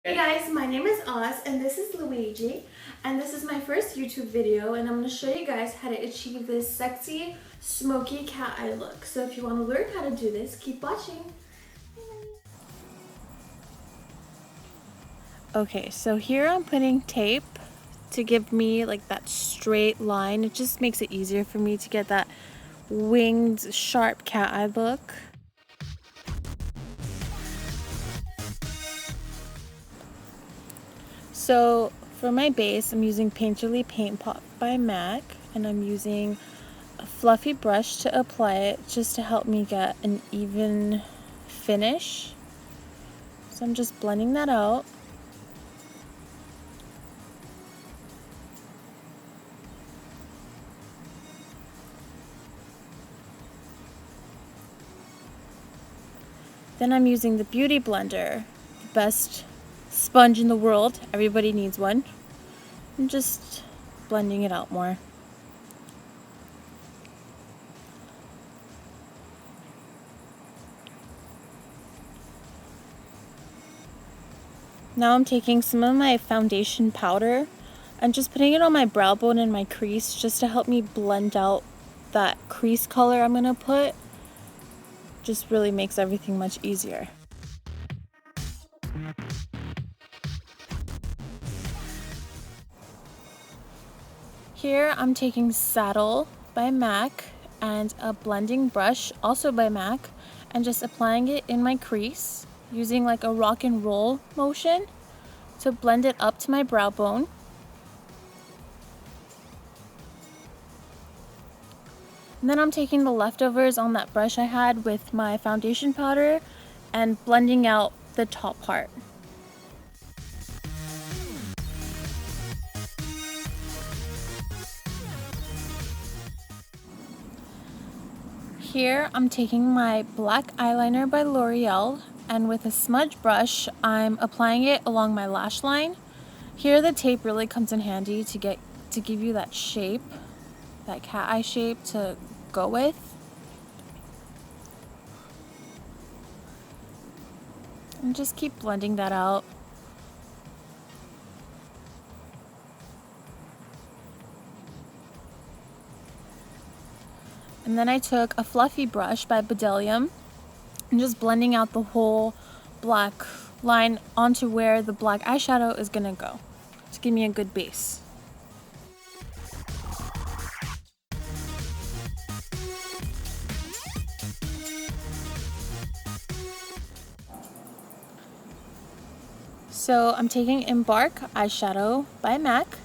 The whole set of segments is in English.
Hey guys, my name is Oz and this is Luigi, and this is my first YouTube video, and I'm going to show you guys how to achieve this sexy smoky cat eye look. So if you want to learn how to do this, keep watching. Okay, so here I'm putting tape to give me like that straight line. It just makes it easier for me to get that winged sharp cat eye look. So for my base, I'm using Painterly Paint Pot by MAC, and I'm using a fluffy brush to apply it just to help me get an even finish. So I'm just blending that out. Then I'm using the Beauty Blender, the best sponge in the world. Everybody needs one. I'm just blending it out more. Now I'm taking some of my foundation powder and just putting it on my brow bone and my crease just to help me blend out that crease color I'm gonna put. Just really makes everything much easier. Here I'm taking Saddle by MAC and a blending brush, also by MAC, and just applying it in my crease using like a rock and roll motion to blend it up to my brow bone. And then I'm taking the leftovers on that brush I had with my foundation powder and blending out the top part. Here I'm taking my black eyeliner by L'Oreal, and with a smudge brush I'm applying it along my lash line. Here the tape really comes in handy to give you that shape, that cat eye shape to go with. And just keep blending that out. And then I took a fluffy brush by Bedelium and just blending out the whole black line onto where the black eyeshadow is gonna go to give me a good base. So I'm taking Embark eyeshadow by MAC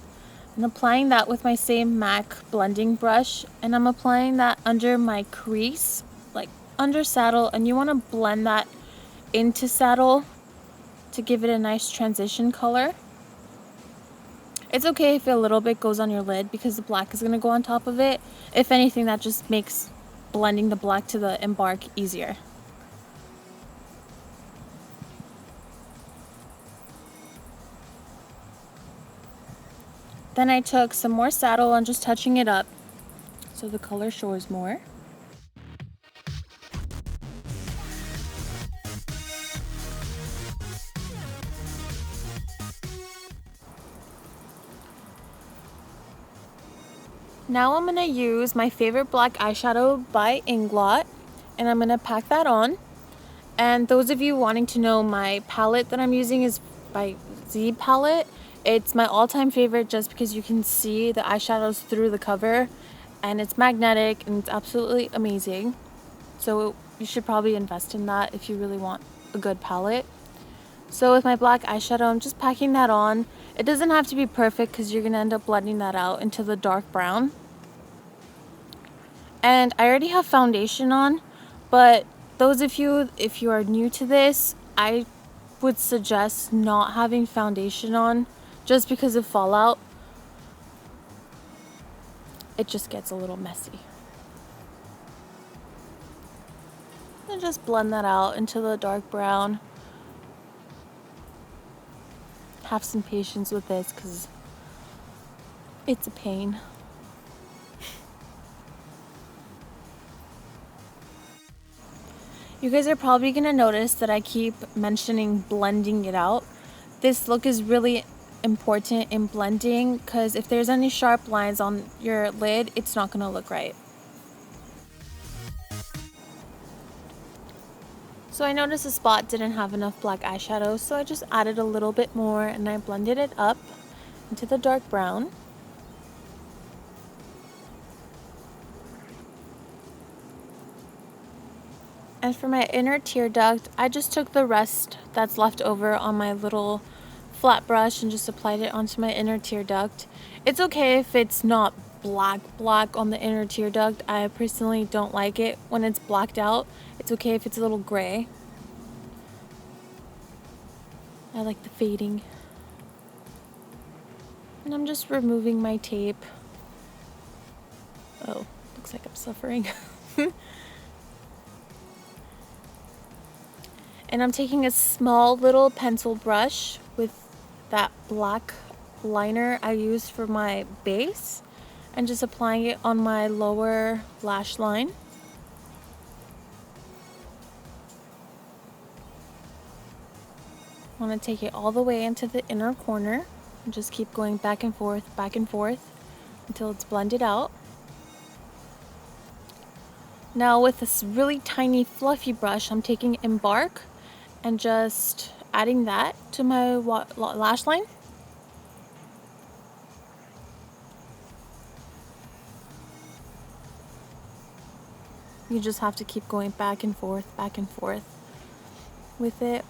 and applying that with my same MAC blending brush, and I'm applying that under my crease, like under Saddle, and you want to blend that into Saddle to give it a nice transition color. It's okay if a little bit goes on your lid because the black is going to go on top of it. If anything, that just makes blending the black to the Embark easier. Then I took some more Saddle and just touching it up so the color shows more. Now I'm going to use my favorite black eyeshadow by Inglot, and I'm going to pack that on. And those of you wanting to know, my palette that I'm using is by Z Palette. It's my all-time favorite just because you can see the eyeshadows through the cover, and it's magnetic and it's absolutely amazing. So you should probably invest in that if you really want a good palette. So with my black eyeshadow, I'm just packing that on. It doesn't have to be perfect because you're going to end up blending that out into the dark brown. And I already have foundation on, but those of you, if you are new to this, I would suggest not having foundation on just because of fallout. It just gets a little messy. And just blend that out into the dark brown. Have some patience with this because it's a pain. You guys are probably going to notice that I keep mentioning blending it out. this look is really important in blending, because if there's any sharp lines on your lid, it's not gonna look right. So I noticed the spot didn't have enough black eyeshadow, so I just added a little bit more and I blended it up into the dark brown. And for my inner tear duct, I just took the rest that's left over on my little flat brush and just applied it onto my inner tear duct. It's okay if it's not black on the inner tear duct. I personally don't like it when it's blacked out. It's okay if it's a little gray. I like the fading. And I'm just removing my tape. Oh, looks like I'm suffering. And I'm taking a small little pencil brush with that black liner I used for my base and just applying it on my lower lash line. I want to take it all the way into the inner corner and just keep going back and forth until it's blended out. Now with this really tiny fluffy brush, I'm taking Embark and just adding that to my lash line. You just have to keep going back and forth with it.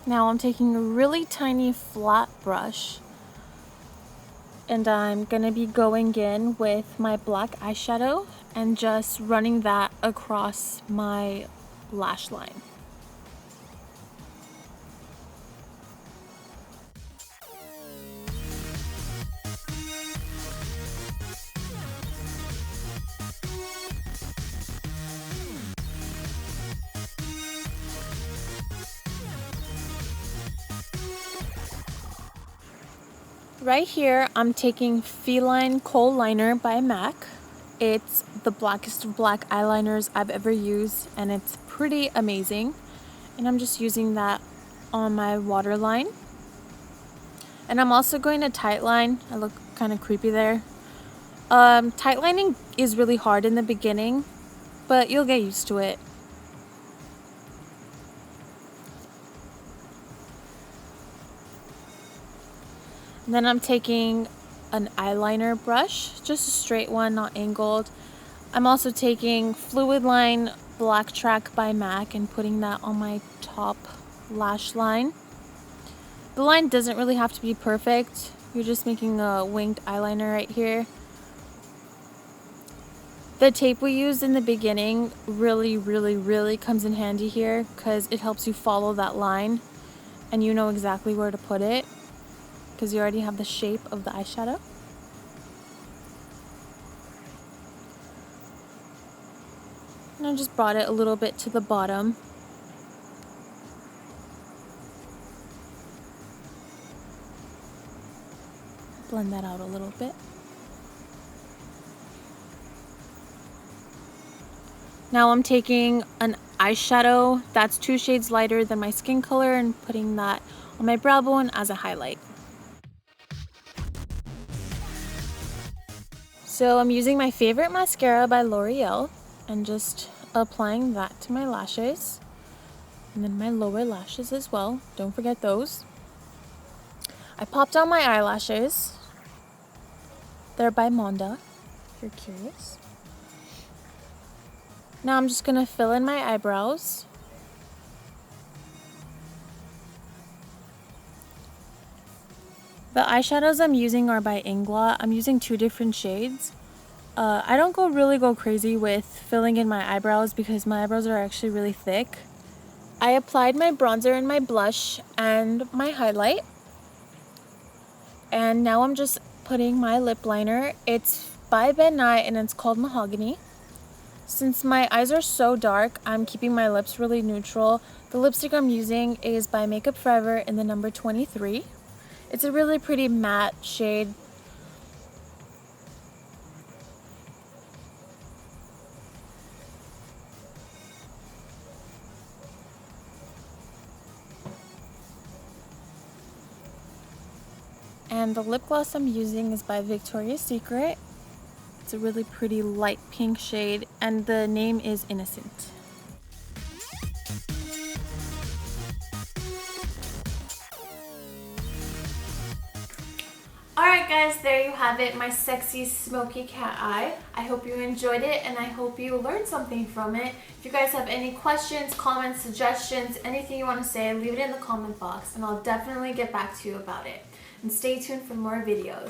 Now I'm taking a really tiny flat brush and I'm gonna be going in with my black eyeshadow and just running that across my lash line. Right here, I'm taking Feline Kohl Liner by MAC. It's the blackest of black eyeliners I've ever used, and it's pretty amazing. And I'm just using that on my waterline. And I'm also going to tightline. I look kind of creepy there. Tightlining is really hard in the beginning, but you'll get used to it. And then I'm taking an eyeliner brush, just a straight one, not angled. I'm also taking Fluid Line Black Track by MAC and putting that on my top lash line. The line doesn't really have to be perfect. You're just making a winged eyeliner right here. The tape we used in the beginning really comes in handy here because it helps you follow that line and you know exactly where to put it, because you already have the shape of the eyeshadow. And I just brought it a little bit to the bottom. Blend that out a little bit. Now I'm taking an eyeshadow that's 2 shades lighter than my skin color and putting that on my brow bone as a highlight. So I'm using my favorite mascara by L'Oreal and just applying that to my lashes and then my lower lashes as well. Don't forget those. I popped on my eyelashes. They're by Monda, if you're curious. Now I'm just gonna fill in my eyebrows. The eyeshadows I'm using are by Inglot. I'm using 2 different shades. I don't really go crazy with filling in my eyebrows because my eyebrows are actually really thick. I applied my bronzer and my blush and my highlight. And now I'm just putting my lip liner. It's by Ben Nye and it's called Mahogany. Since my eyes are so dark, I'm keeping my lips really neutral. The lipstick I'm using is by Makeup Forever in the number 23. It's a really pretty matte shade. And the lip gloss I'm using is by Victoria's Secret. It's a really pretty light pink shade, and the name is Innocent. Alright guys, there you have it, my sexy smoky cat eye. I hope you enjoyed it and I hope you learned something from it. If you guys have any questions, comments, suggestions, anything you want to say, leave it in the comment box and I'll definitely get back to you about it. And stay tuned for more videos.